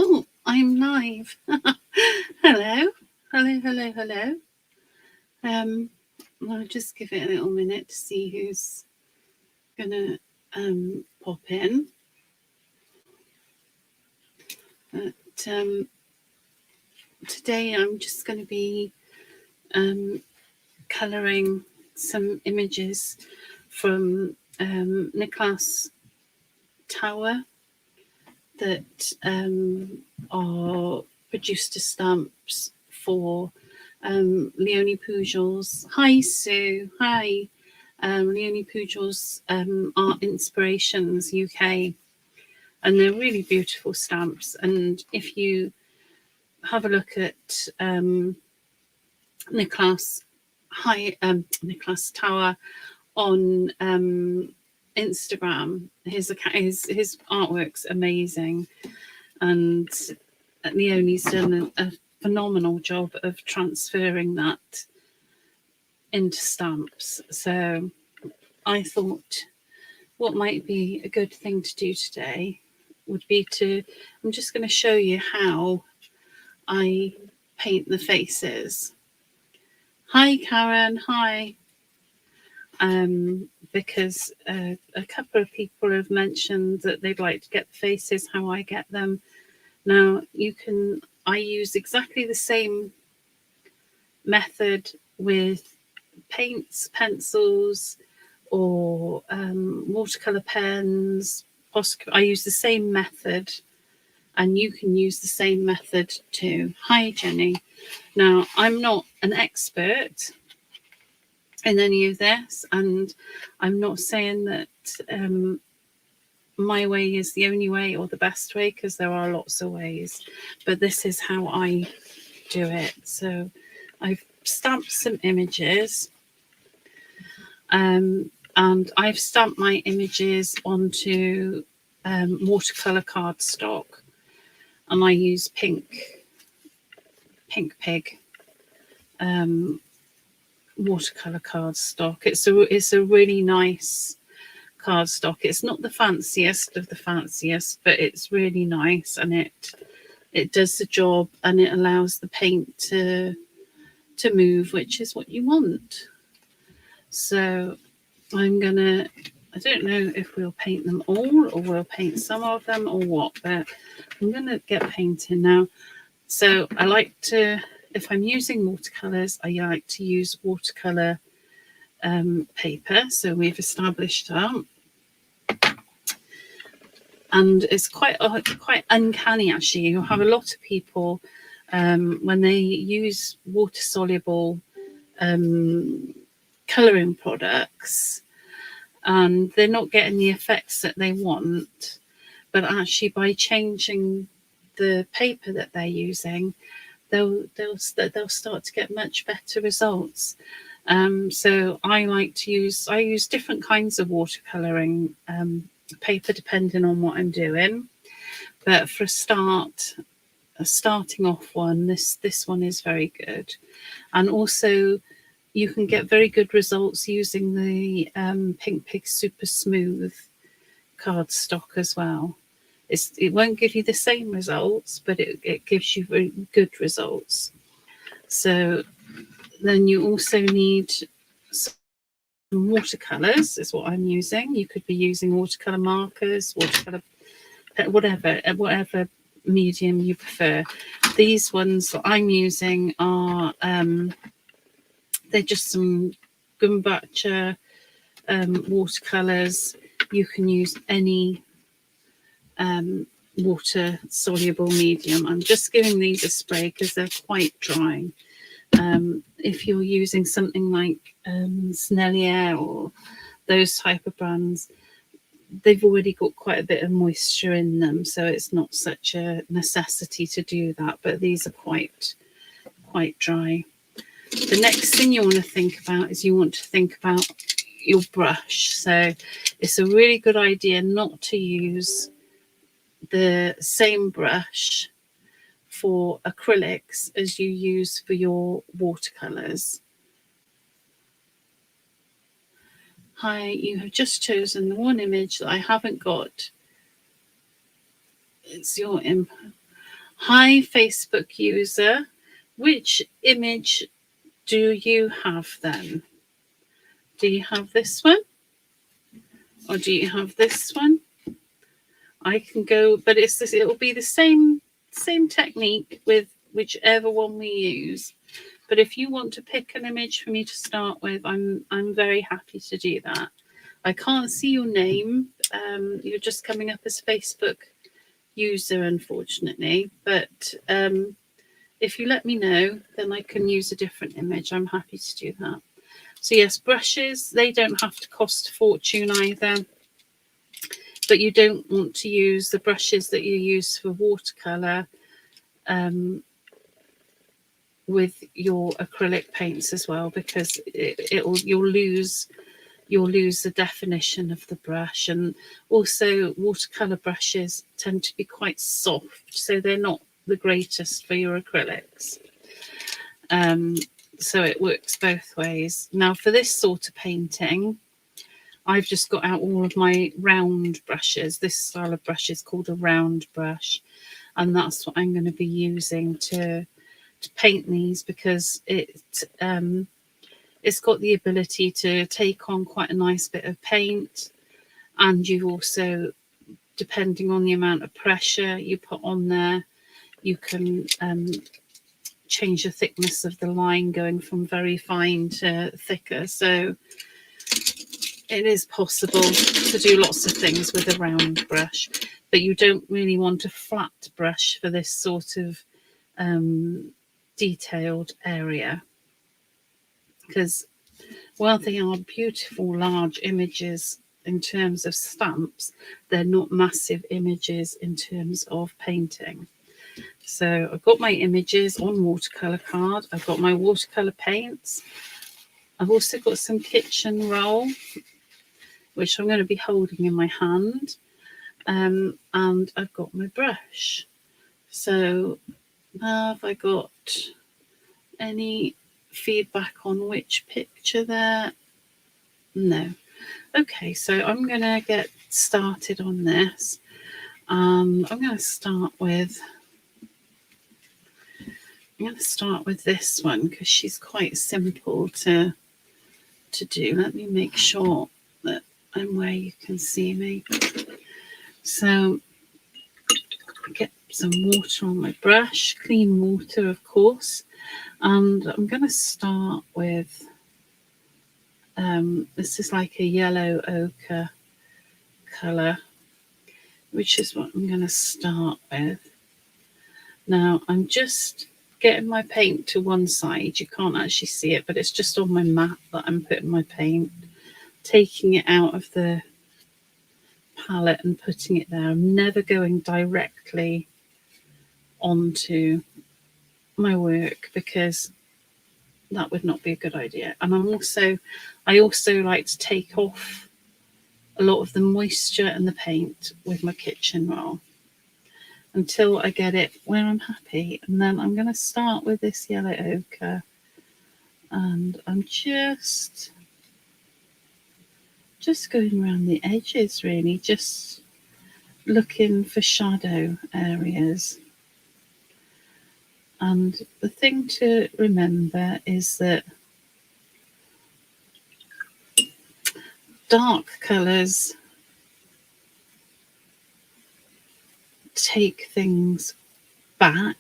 Oh, I'm live. Hello, hello, hello, hello. I'll just give it a little minute to see who's gonna pop in. But today I'm just going to be colouring some images from Nikolas Tower that are producer stamps for Leonie Pujols. Hi, Sue. Hi. Leonie Pujols Art Inspirations UK. And they're really beautiful stamps. And if you have a look at Nikolas Tower on Instagram, his artwork's amazing, and Leonie's done a phenomenal job of transferring that into stamps. So I thought what might be a good thing to do today would be I'm just going to show you how I paint the faces. Hi, Karen. Hi. Because a couple of people have mentioned that they'd like to get the faces, how I get them. Now, I use exactly the same method with paints, pencils, or watercolour pens. I use the same method, and you can use the same method too. Hi, Jenny. Now, I'm not an expert in any of this, and I'm not saying that my way is the only way or the best way, because there are lots of ways, but this is how I do it. So I've stamped some images, and I've stamped my images onto watercolor cardstock, and I use pink pig watercolor cardstock. It's a really nice cardstock. It's not the fanciest of the fanciest, but it's really nice, and it does the job, and it allows the paint to move, which is what you want. So I don't know if we'll paint them all or we'll paint some of them or what, but I'm gonna get painting now. So I like to, if I'm using watercolours, I like to use watercolour paper. So we've established that. And it's quite uncanny, actually. You have a lot of people, when they use water-soluble colouring products, and they're not getting the effects that they want, but actually by changing the paper that they're using, they'll start to get much better results. So I use different kinds of watercolouring paper depending on what I'm doing. But for a starting off one, this one is very good. And also you can get very good results using the Pink Pig Super Smooth cardstock as well. It won't give you the same results, but it gives you very good results. So then you also need some watercolours, is what I'm using. You could be using watercolour markers, watercolour, whatever medium you prefer. These ones that I'm using are they're just some Gumbacha watercolours. You can use any water soluble medium. I'm just giving these a spray because they're quite dry. If you're using something like Snellier or those type of brands, they've already got quite a bit of moisture in them, so it's not such a necessity to do that, but these are quite dry. The next thing you want to think about is you want to think about your brush. So it's a really good idea not to use the same brush for acrylics as you use for your watercolors. Hi, you have just chosen the one image that I haven't got. It's your input. Hi, Facebook user. Which image do you have then? Do you have this one? Or do you have this one? I can go, but it'll be the same technique with whichever one we use. But if you want to pick an image for me to start with, I'm very happy to do that. I can't see your name. You're just coming up as Facebook user, unfortunately. But if you let me know, then I can use a different image. I'm happy to do that. So yes, brushes, they don't have to cost a fortune either. But you don't want to use the brushes that you use for watercolour with your acrylic paints as well, because you'll lose the definition of the brush. And also watercolour brushes tend to be quite soft, so they're not the greatest for your acrylics. So it works both ways. Now for this sort of painting, I've just got out all of my round brushes. This style of brush is called a round brush, and that's what I'm going to be using to paint these, because it's got the ability to take on quite a nice bit of paint. And you also, depending on the amount of pressure you put on there, you can change the thickness of the line, going from very fine to thicker. So it is possible to do lots of things with a round brush, but you don't really want a flat brush for this sort of detailed area, because while they are beautiful large images in terms of stamps, they're not massive images in terms of painting. So I've got my images on watercolour card. I've got my watercolour paints. I've also got some kitchen roll, which I'm going to be holding in my hand. And I've got my brush. So have I got any feedback on which picture there? No. Okay, so I'm going to get started on this. I'm going to start with this one, because she's quite simple to do. Let me make sure that I'm where you can see me. So get some water on my brush, clean water, of course. And I'm going to start with, this is like a yellow ochre colour, which is what I'm going to start with. Now I'm just getting my paint to one side. You can't actually see it, but it's just on my mat that I'm putting my paint, taking it out of the palette and putting it there. I'm never going directly onto my work, because that would not be a good idea. And I also like to take off a lot of the moisture and the paint with my kitchen roll until I get it where I'm happy. And then I'm going to start with this yellow ochre, and I'm just going around the edges, really, just looking for shadow areas. And the thing to remember is that dark colours take things back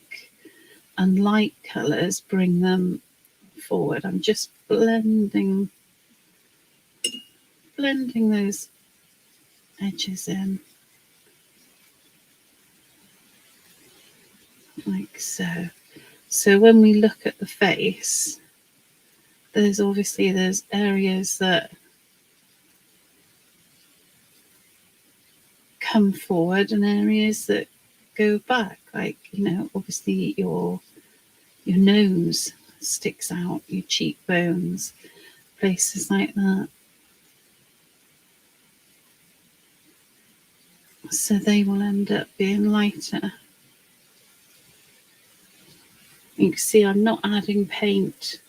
and light colours bring them forward. I'm just blending those edges in, like so. So when we look at the face, there's areas that come forward and areas that go back, like, obviously your nose sticks out, your cheekbones, places like that. So they will end up being lighter. You can see I'm not adding paint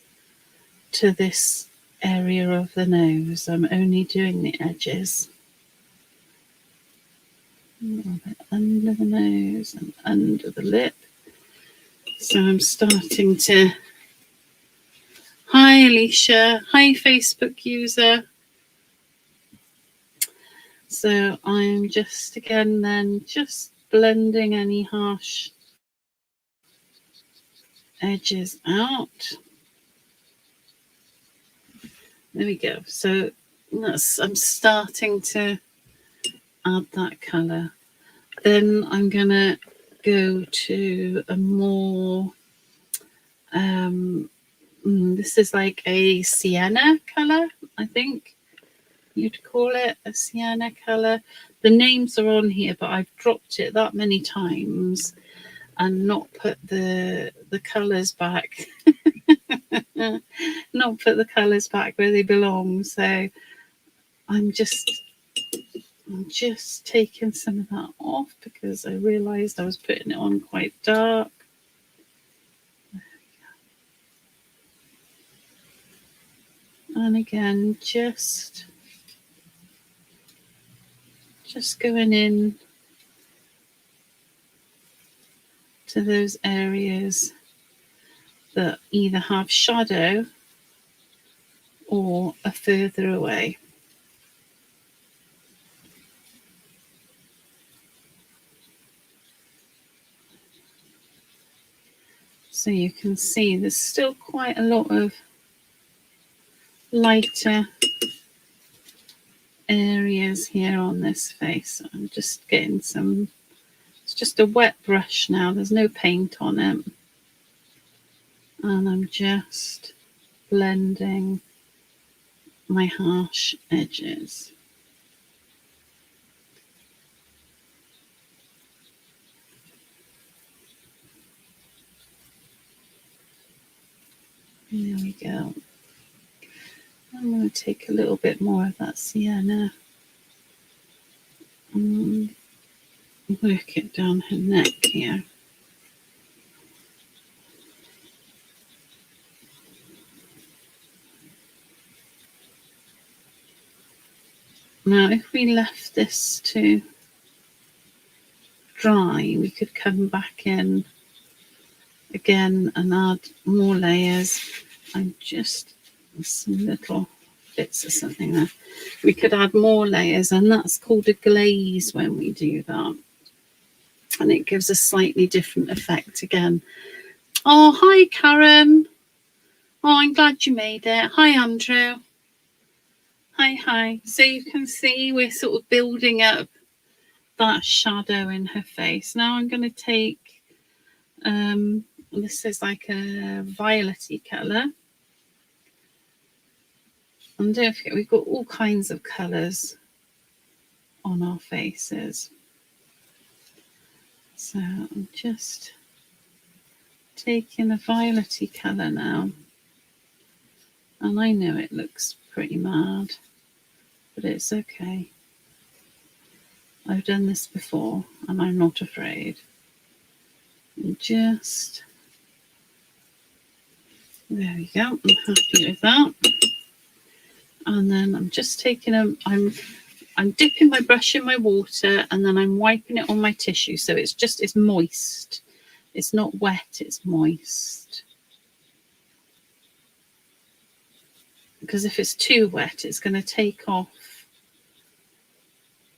to this area of the nose. I'm only doing the edges. A little bit under the nose and under the lip. So I'm starting to... Hi, Alicia. Hi, Facebook user. So I'm just, again, then just blending any harsh edges out. There we go. So I'm starting to add that colour. Then I'm going to go to a more... this is like a sienna colour, I think you'd call it, a sienna colour. The names are on here, but I've dropped it that many times and not put the colours back. Not put the colours back where they belong. So I'm just taking some of that off because I realised I was putting it on quite dark. And again, just going in to those areas that either have shadow or are further away. So you can see there's still quite a lot of lighter areas here on this face. I'm just getting some... It's just a wet brush now, there's no paint on it. And I'm just blending my harsh edges. There we go. I'm going to take a little bit more of that sienna and work it down her neck here. Now, if we left this to dry, we could come back in again and add more layers. I'm just some little bits of something there. We could add more layers, and that's called a glaze when we do that. And it gives a slightly different effect again. Oh, hi, Karen. Oh, I'm glad you made it. Hi, Andrew. Hi. So you can see we're sort of building up that shadow in her face. Now I'm going to take, this is like a violet-y colour. And don't forget, we've got all kinds of colours on our faces. So I'm just taking a violet-y colour now. And I know it looks pretty mad, but it's okay. I've done this before and I'm not afraid. And just, there we go, I'm happy with that. And then I'm just taking I'm dipping my brush in my water and then I'm wiping it on my tissue. So it's moist. It's not wet, it's moist. Because if it's too wet, it's going to take off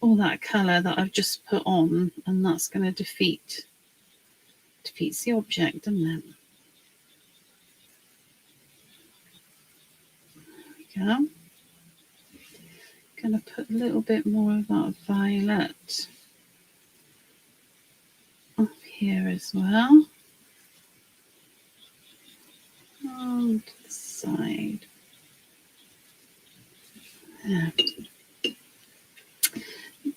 all that colour that I've just put on, and that's going to defeats the object, doesn't it? There we go. Going to put a little bit more of that violet up here as well. On to the side. There.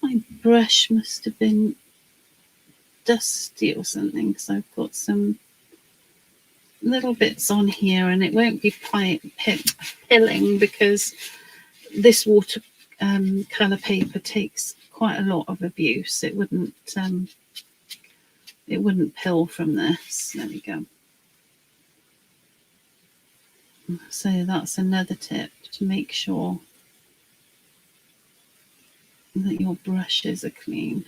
My brush must have been dusty or something, because I've got some little bits on here, and it won't be pilling because this watercolour paper takes quite a lot of abuse. It wouldn't pill from this. There we go. So that's another tip, to make sure that your brushes are clean.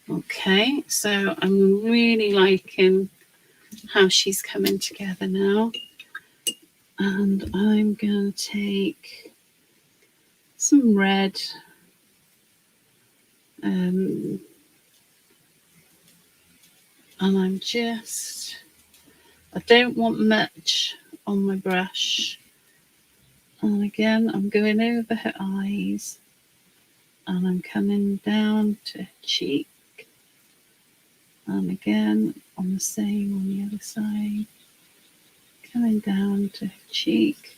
Okay, so I'm really liking how she's coming together now. And I'm going to take some red, and I don't want much on my brush. And again, I'm going over her eyes, and I'm coming down to her cheek. And again, on the same on the other side, coming down to her cheek.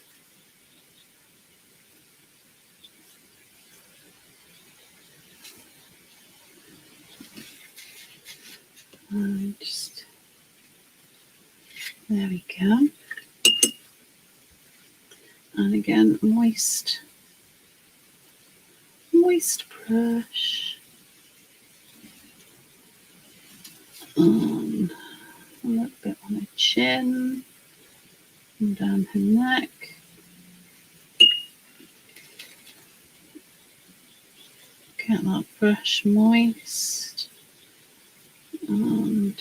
And just, there we go. And again, moist brush. A little bit on her chin and down her neck. Get that brush moist. And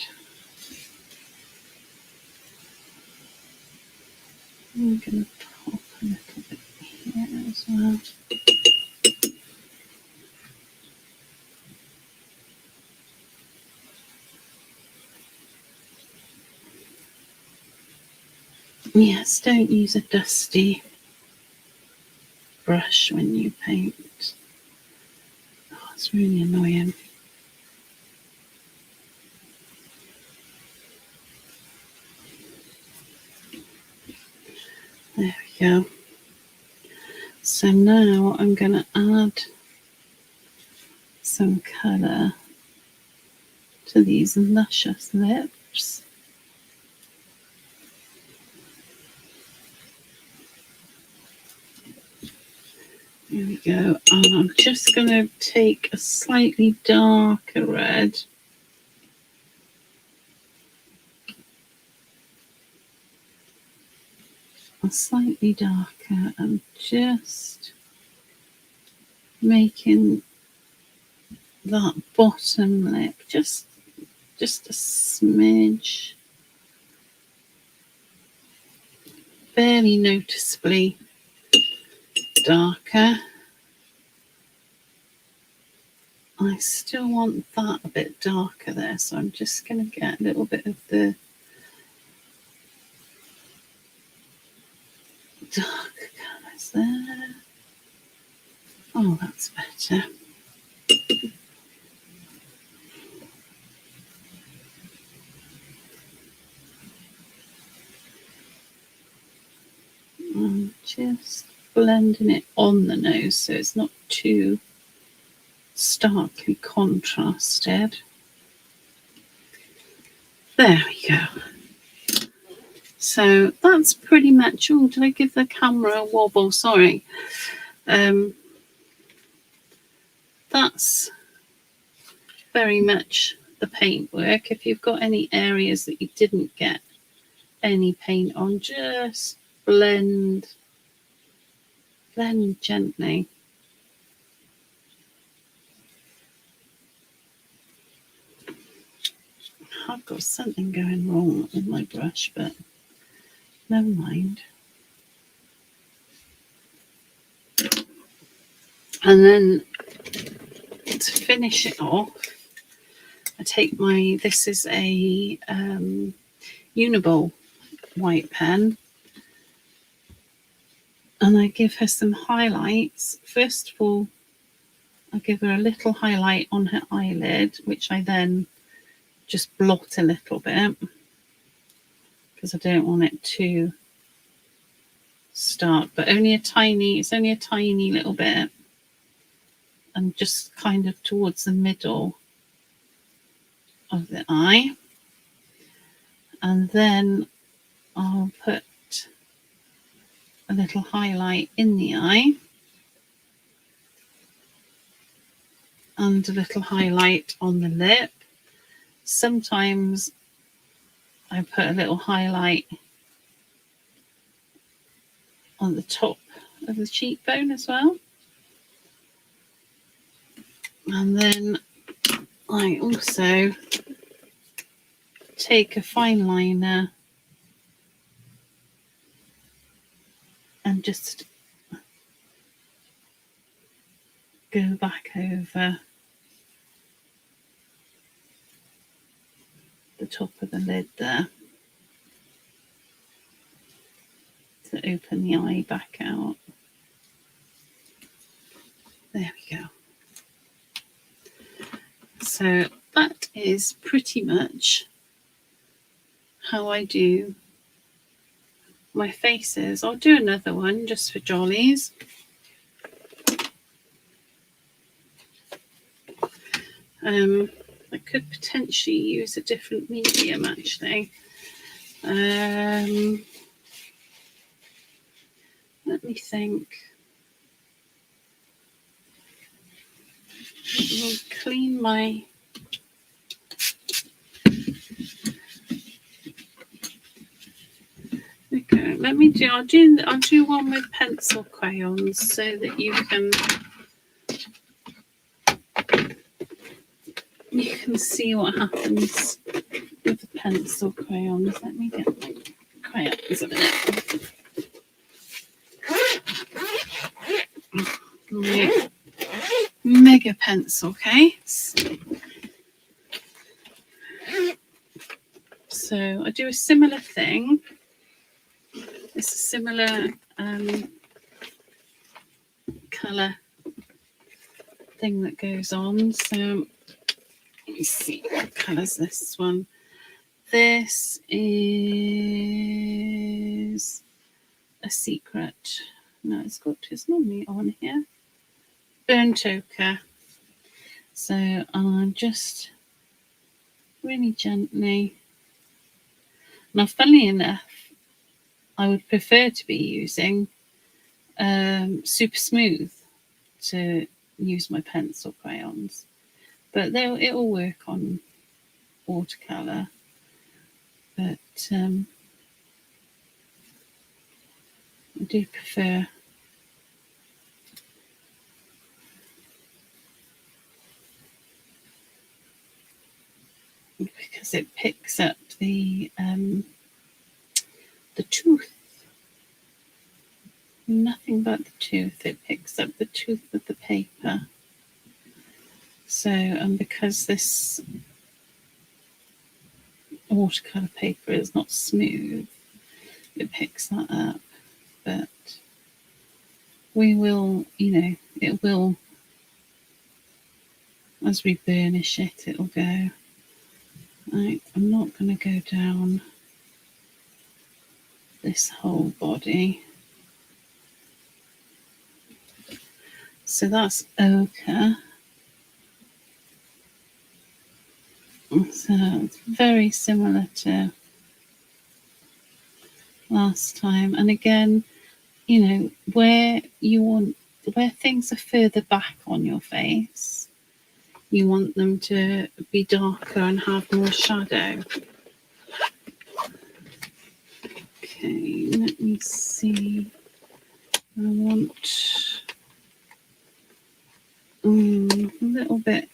I'm going to pop a little bit here as well. Yes, don't use a dusty brush when you paint. Oh, it's really annoying. There we go. So now I'm going to add some colour to these luscious lips. Here we go. And I'm just going to take a slightly darker red. Slightly darker, and just making that bottom lip just a smidge, fairly noticeably darker. I still want that a bit darker there, so I'm just going to get a little bit of the darker colours there. Oh, that's better. I'm just blending it on the nose so it's not too starkly contrasted. There we go. So that's pretty much all. Did I give the camera a wobble? Sorry. That's very much the paintwork. If you've got any areas that you didn't get any paint on, just blend gently. I've got something going wrong with my brush, but never mind. And then to finish it off, I take this is a Uniball white pen, and I give her some highlights. First of all, I give her a little highlight on her eyelid, which I then just blot a little bit because I don't want it too stark, but it's only a tiny little bit, and just kind of towards the middle of the eye. And then I'll put a little highlight in the eye and a little highlight on the lip. Sometimes I put a little highlight on the top of the cheekbone as well. And then I also take a fine liner and just go back over the top of the lid there to open the eye back out. There we go. So that is pretty much how I do my faces. I'll do another one just for jollies. I could potentially use a different medium actually. Let me think. I'll clean my okay. Let me do. I'll do one with pencil crayons so that you can see what happens with the pencil crayons. Let me get my crayons a minute. My mega pencil case. So I do a similar thing. It's a similar colour thing that goes on. So let me see what colour is this one. This is a secret. No, it's normally on here. Burnt ochre. So I'll just really gently. Now, funnily enough, I would prefer to be using super smooth to use my pencil crayons, but it'll work on watercolour. But I do prefer because it picks up the tooth. Nothing but the tooth. It picks up the tooth of the paper. So, and because this watercolour paper is not smooth, it picks that up. But we will, it will, as we burnish it, it'll go. Right, I'm not going to go down this whole body. So that's ochre. So it's very similar to last time. And again, where things are further back on your face, you want them to be darker and have more shadow. Okay, let me see. I want a little bit.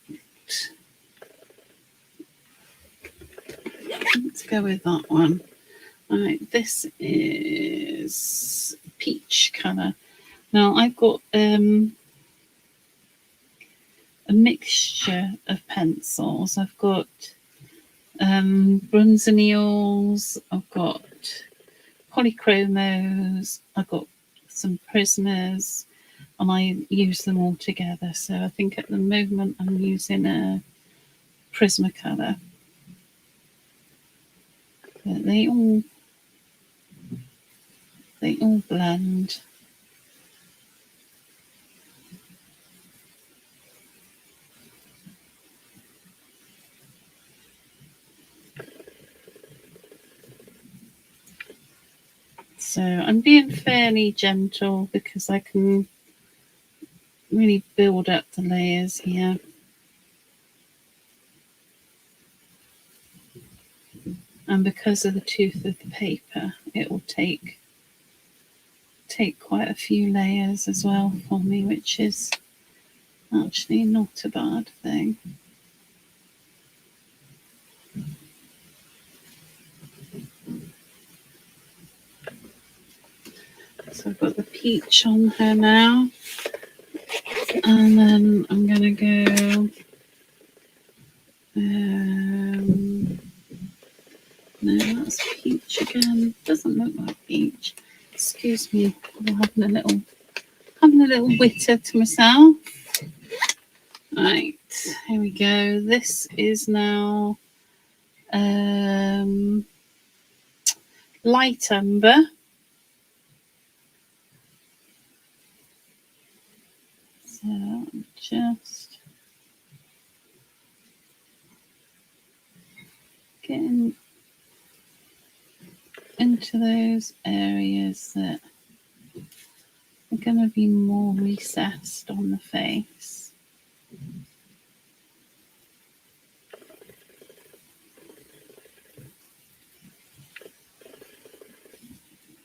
Let's go with that one. All right, this is peach colour. Now I've got a mixture of pencils. I've got Brunzenils, I've got polychromos, I've got some Prismas, and I use them all together. So I think at the moment I'm using a Prismacolor. But they all blend. So I'm being fairly gentle because I can really build up the layers here. And because of the tooth of the paper, it will take quite a few layers as well for me, which is actually not a bad thing. So I've got the peach on her now. And then I'm going to go... no, that's peach again. Doesn't look like peach. Excuse me. I'm having a little witter to myself. Right, here we go. This is now light umber. So just getting into those areas that are going to be more recessed on the face.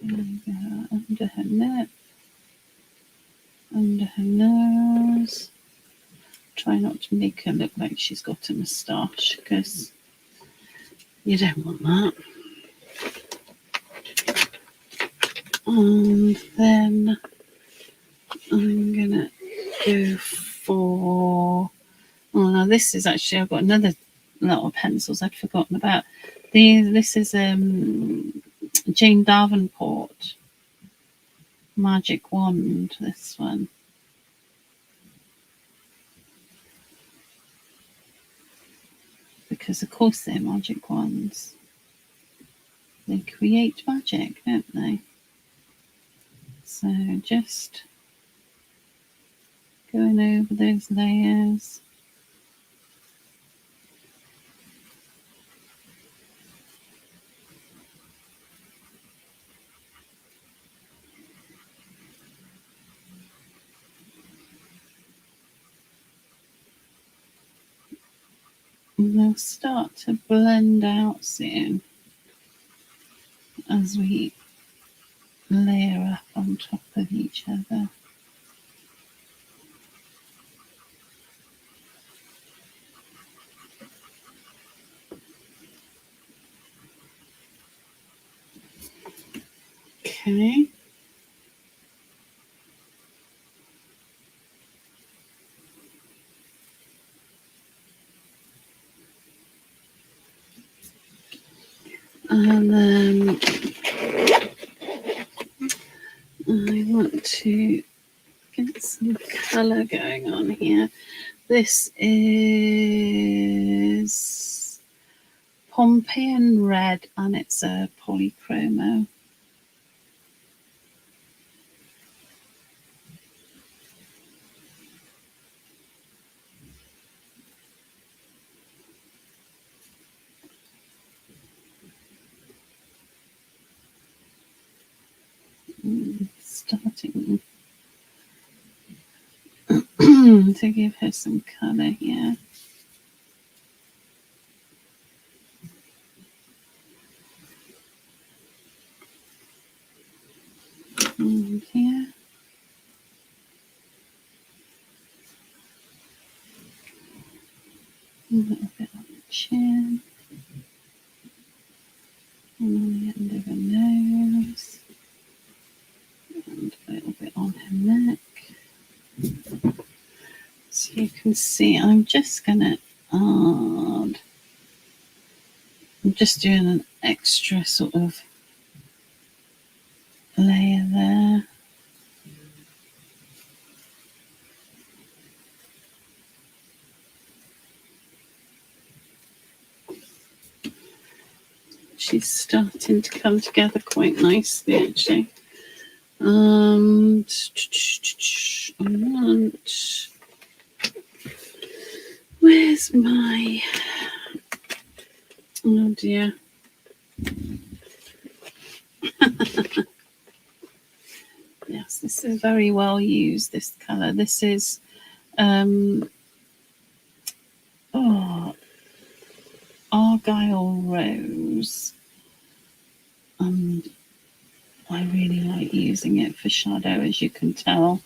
There we go, under her neck, under her nose. Try not to make her look like she's got a moustache, because you don't want that. And then I'm gonna go for... oh no, this is actually... I've got another lot of pencils I'd forgotten about. This is Jane Davenport Magic Wand, this one. Because of course they're magic wands. They create magic, don't they? So just going over those layers. And they'll start to blend out soon as we layer up on top of each other. Okay. And then I want to get some colour going on here. This is Pompeian Red, and it's a polychromo. Starting to give her some colour here. And here. A little bit on the chin. And on the end of her nose. And a little bit on her neck. So you can see I'm just going to add... I'm just doing an extra sort of layer there. She's starting to come together quite nicely, actually. And I want... where's my... oh dear. Yes, this is very well used, this colour. This is Argyle Rose. And I really like using it for shadow, as you can tell,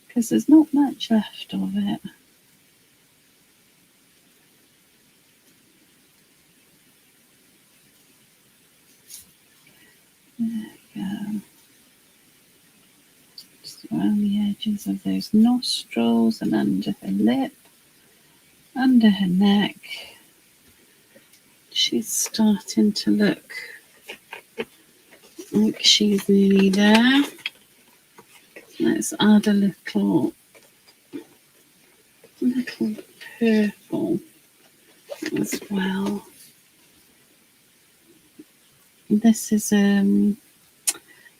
because there's not much left of it. There we go. edges of those nostrils and under her lip, under her neck. She's starting to look like she's nearly there. Let's add a little purple as well. This is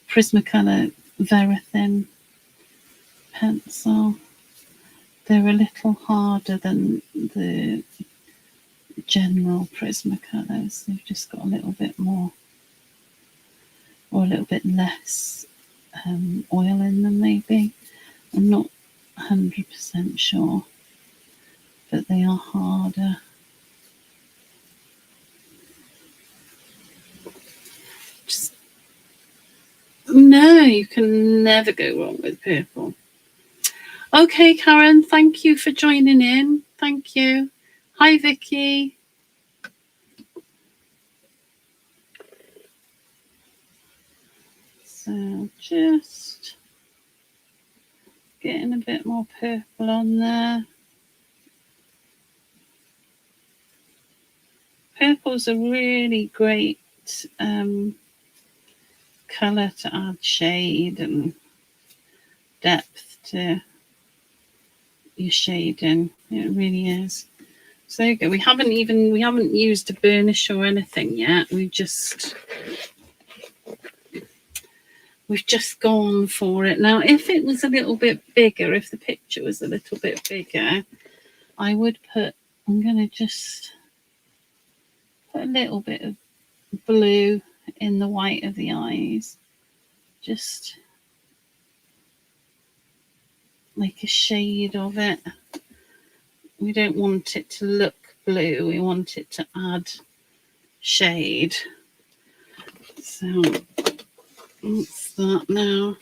Prismacolor Verithin pencil. They're a little harder than the general Prismacolors. They've just got a little bit more, or a little bit less oil in them maybe. I'm not 100% sure, but they are harder. No, you can never go wrong with purple. Okay, Karen, thank you for joining in. Thank you. Hi, Vicky. So just getting a bit more purple on there. Purple's a really great colour to add shade and depth to your shading. It really is. So there you go. We haven't used a burnish or anything yet. We've just gone for it. Now, if it was a little bit bigger, if the picture was a little bit bigger, I would I'm going to just put a little bit of blue in the white of the eyes. Just like a shade of it. We don't want it to look blue. We want it to add shade. So what's that now?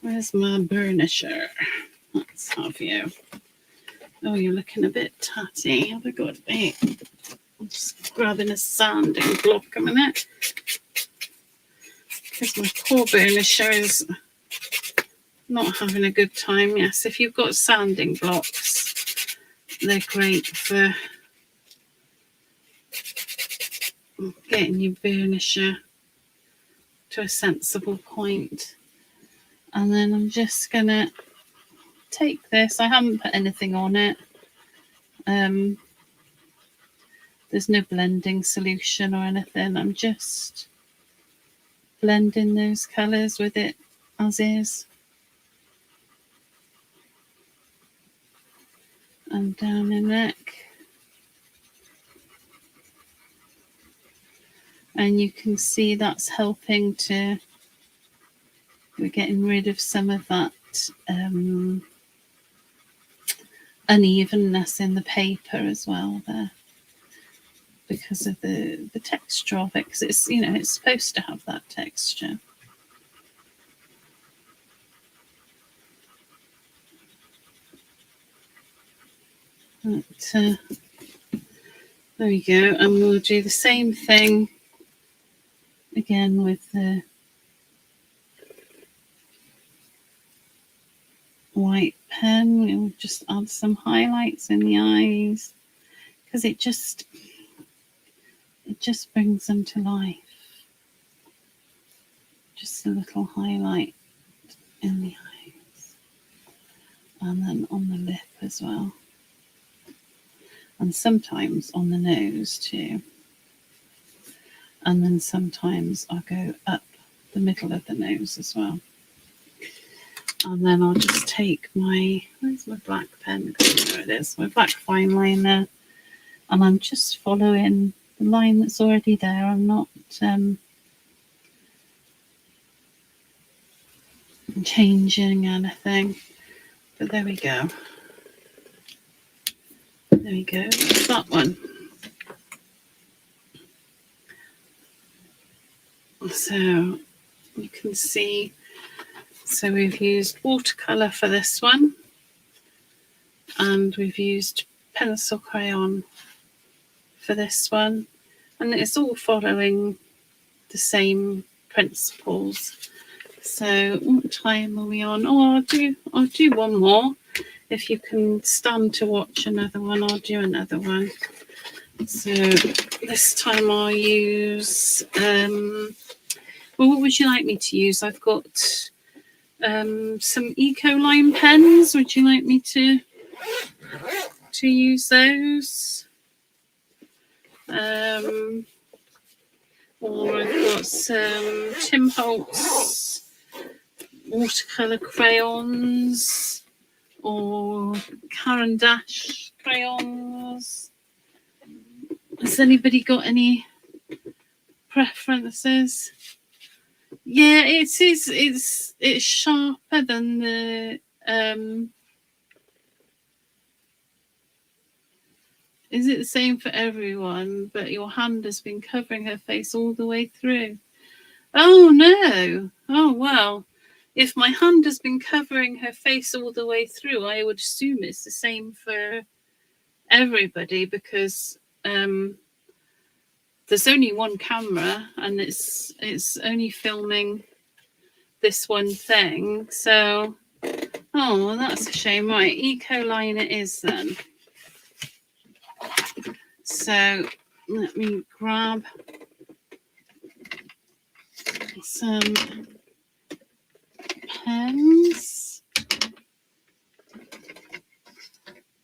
Where's my burnisher? Let's have you. Oh, you're looking a bit tatty. Have a good bit. I'm just grabbing a sanding block a minute, because my poor burnisher is not having a good time. Yes, if you've got sanding blocks, they're great for getting your burnisher to a sensible point. And then I'm just gonna take this. I haven't put anything on it. There's no blending solution or anything. I'm just blending those colours with it as is. And down the neck. And you can see that's helping to, we're getting rid of some of that unevenness in the paper as well there, because of the texture of it, because it's, it's supposed to have that texture. But, there we go, and we'll do the same thing again with the white pen. We'll just add some highlights in the eyes, because it just brings them to life. Just a little highlight in the eyes, and then on the lip as well, and sometimes on the nose too. And then sometimes I'll go up the middle of the nose as well. And then I'll just take where's my black pen? There it is, my black fine liner. And I'm just following the line that's already there. I'm not changing anything. But there we go. There we go. That's that one. So you can see, so we've used watercolour for this one, and we've used pencil crayon for this one, and it's all following the same principles So what time are we on? Oh, I'll do one more. If you can stand to watch another one, I'll do another one. So this time I'll use well, what would you like me to use? I've got some Ecoline pens. Would you like me to use those? Or I've got some Tim Holtz watercolour crayons or Caran d'Ache crayons. Has anybody got any preferences? Yeah, it's sharper than the is it the same for everyone? But your hand has been covering her face all the way through. Oh no. Oh well. If my hand has been covering her face all the way through, I would assume it's the same for everybody because there's only one camera and it's only filming this one thing. So, oh, well, that's a shame. Right, Ecoline it is then. So let me grab some pens.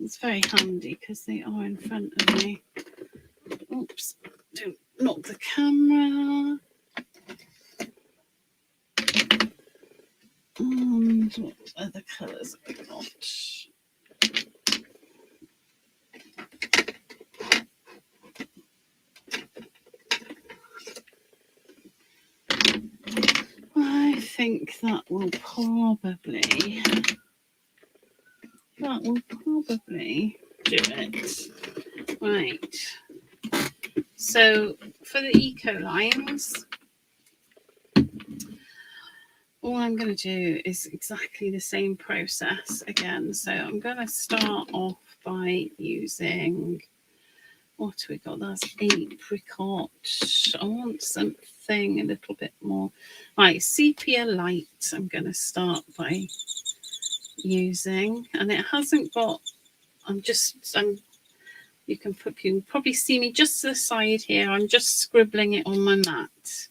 It's very handy because they are in front of me. Oops, don't knock the camera. And what other colours have we got? I think that will probably do it. Right. So for the Ecolines, all I'm going to do is exactly the same process again. So I'm going to start off by using, what have we got? That's apricot. I want something a little bit more. Right, sepia light I'm going to start by using. And it hasn't got, you can probably see me just to the side here. I'm just scribbling it on my mat.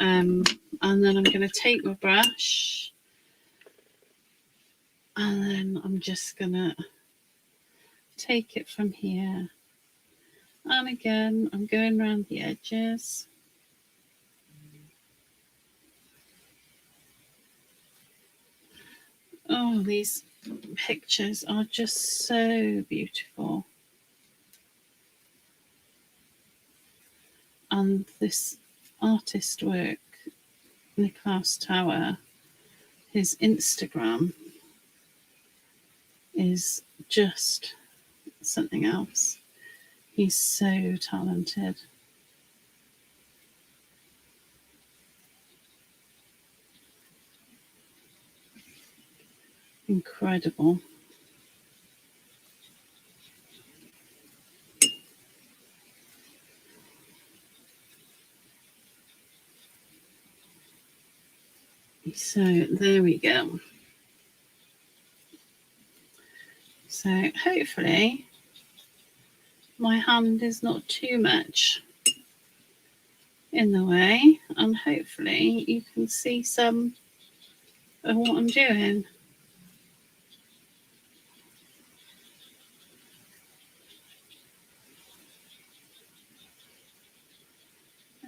And then I'm going to take my brush and then I'm just going to take it from here. And again, I'm going around the edges. Oh, these pictures are just so beautiful. And this artist work, Nikolas Tower, his Instagram is just something else. He's so talented. Incredible. So there we go. So hopefully my hand is not too much in the way, and hopefully you can see some of what I'm doing.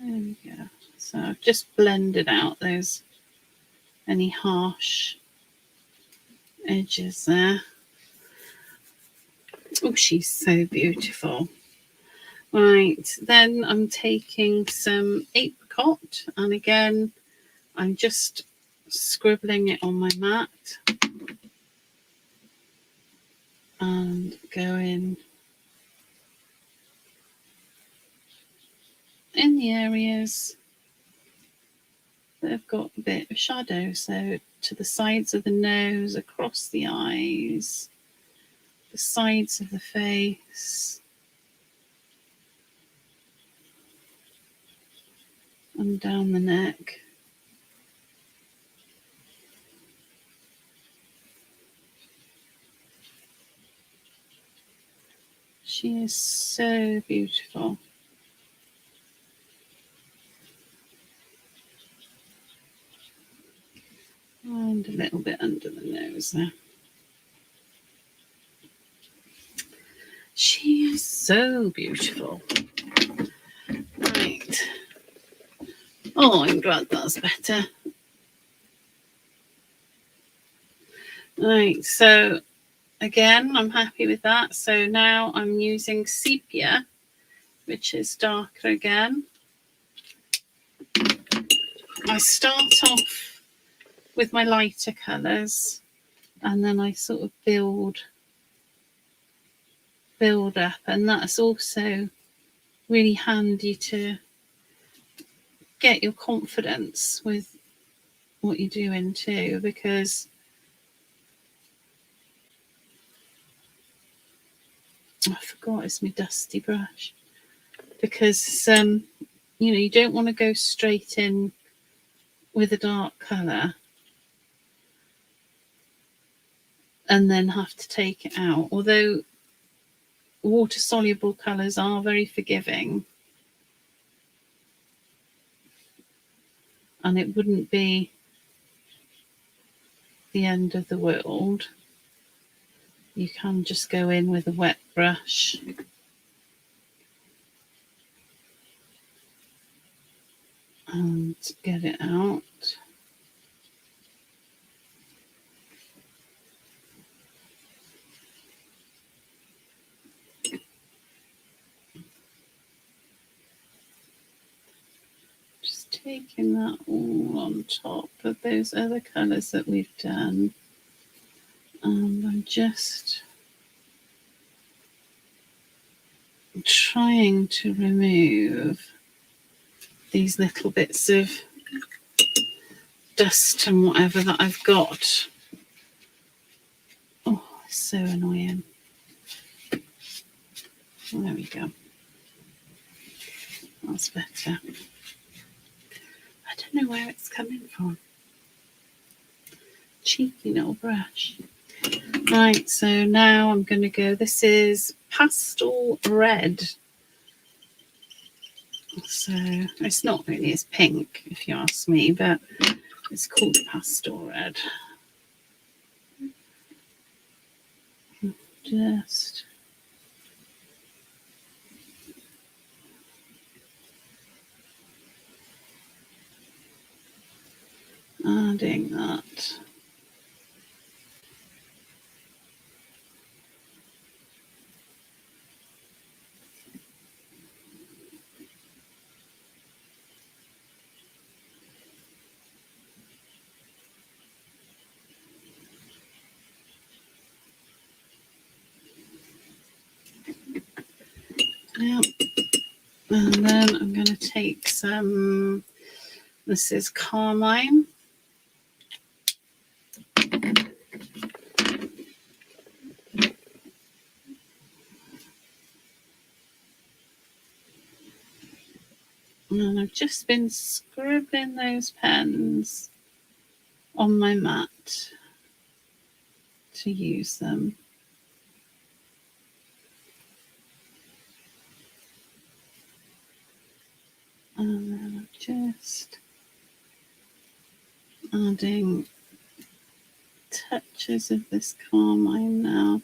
There we go. So I've just blended out any harsh edges there. Oh, she's so beautiful. Right, then I'm taking some apricot, and again, I'm just scribbling it on my mat and going in the areas that have got a bit of shadow. So to the sides of the nose, across the eyes, the sides of the face, and down the neck. She is so beautiful. And a little bit under the nose there. She is so beautiful. Right. Oh, I'm glad that's better. Right, so again, I'm happy with that. So now I'm using sepia, which is darker again. I start off with my lighter colours and then I sort of build up, and that's also really handy to get your confidence with what you're doing too, because I forgot it's my dusty brush, because you don't want to go straight in with a dark colour and then have to take it out. Although water soluble colours are very forgiving, and it wouldn't be the end of the world. You can just go in with a wet brush and get it out. Just taking that all on top of those other colours that we've done. And I'm just trying to remove these little bits of dust and whatever that I've got. Oh, it's so annoying. There we go. That's better. I don't know where it's coming from. Cheeky little brush. Right, so now I'm going to go, this is pastel red. So it's not really, it's pink if you ask me, but it's called pastel red. Just adding that. Yeah. And then I'm going to take some, this is carmine. And I've just been scribbling those pens on my mat to use them. And then I'm just adding touches of this carmine now.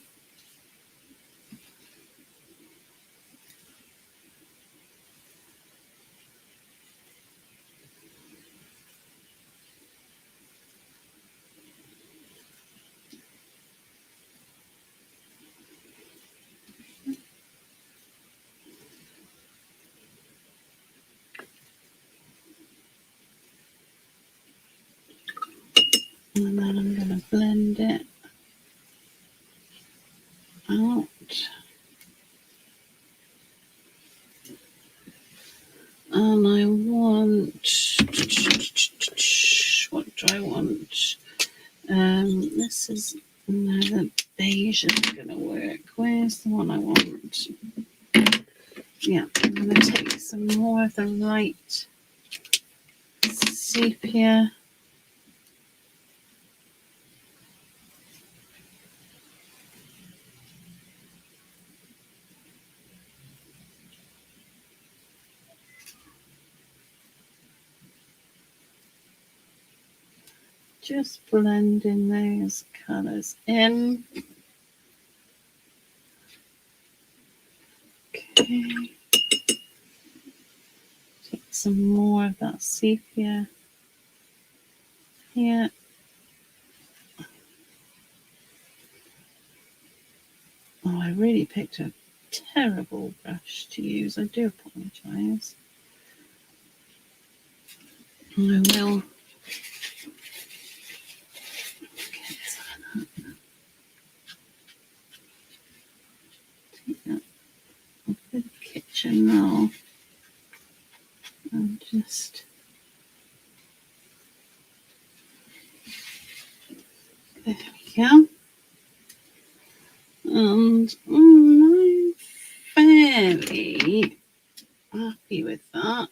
And then I'm going to blend it out. And I want, what do I want? This is, no, the beige isn't going to work. Where's the one I want? Yeah, I'm going to take some more of the light sepia. just blending those colours in. Okay. Take some more of that sepia here. Oh, I really picked a terrible brush to use. I do apologise. I will get that. Take that off the kitchen now and just there we go. And I'm fairly happy with that.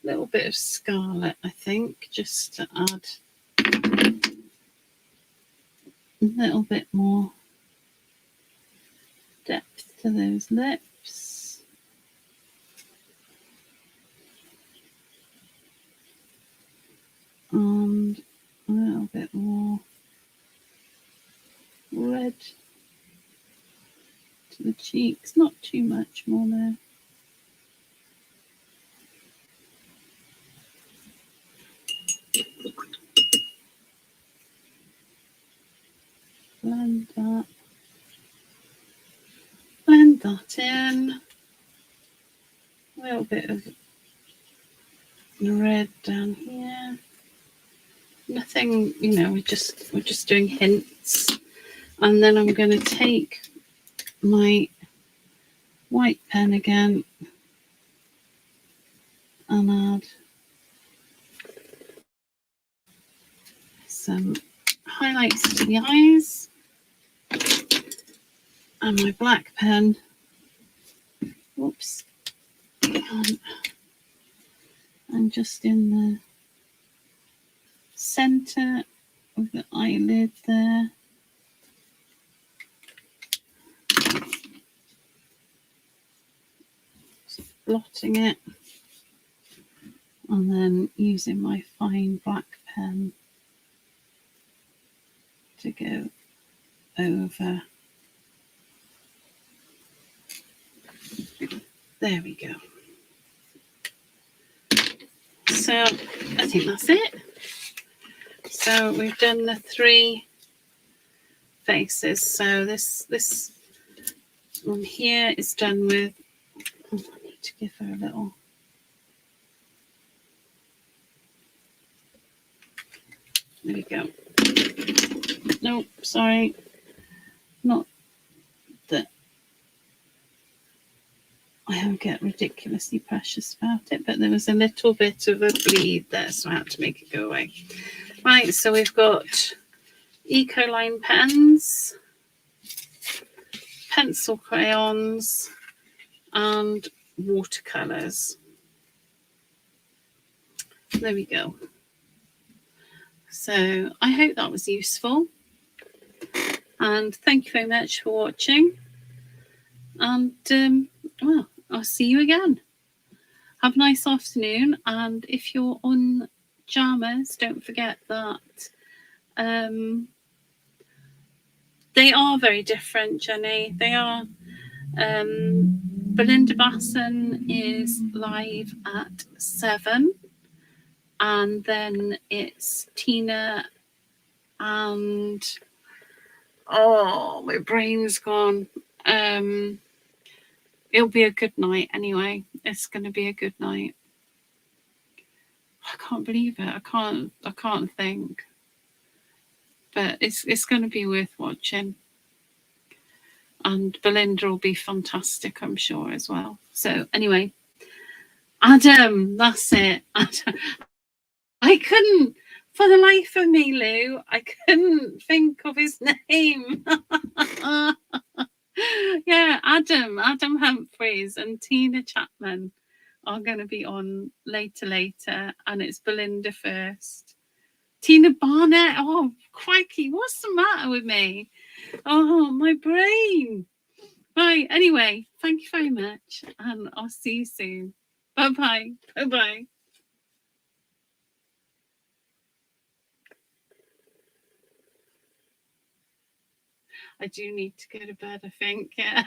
A little bit of scarlet, I think, just to add a little bit more depth to those lips. And a little bit more red to the cheeks, not too much more there. Blend that in. A little bit of red down here. Nothing, you know, we're just doing hints. And then I'm going to take my white pen again and add some highlights to the eyes. And my black pen, whoops, and just in the center of the eyelid there. Just blotting it. And then using my fine black pen to go over. There we go. So I think that's it. So we've done the 3 faces. So this one here is done with, oh, I need to give her a little. There we go. Nope, sorry. Not that I don't get ridiculously precious about it, but there was a little bit of a bleed there, so I had to make it go away. Right, so we've got Ecoline pens, pencil crayons, and watercolours. There we go. So I hope that was useful. And thank you very much for watching. And, well, I'll see you again. Have a nice afternoon. And if you're on Jammers, don't forget that they are very different, Jenny. They are. Belinda Basson is live at 7. And then it's Tina and, oh, my brain's gone. It'll be a good night anyway. It's going to be a good night. I can't believe it. I can't think. But it's going to be worth watching. And Belinda will be fantastic, I'm sure, as well. So anyway, Adam, that's it. Adam. I couldn't, for the life of me, Lou, I couldn't think of his name. Yeah, Adam Humphreys and Tina Chapman are going to be on later, and it's Belinda first. Tina Barnett, oh, crikey, what's the matter with me? Oh, my brain. Right, anyway, thank you very much, and I'll see you soon. Bye-bye. Bye-bye. I do need to go to bed, I think. Yeah.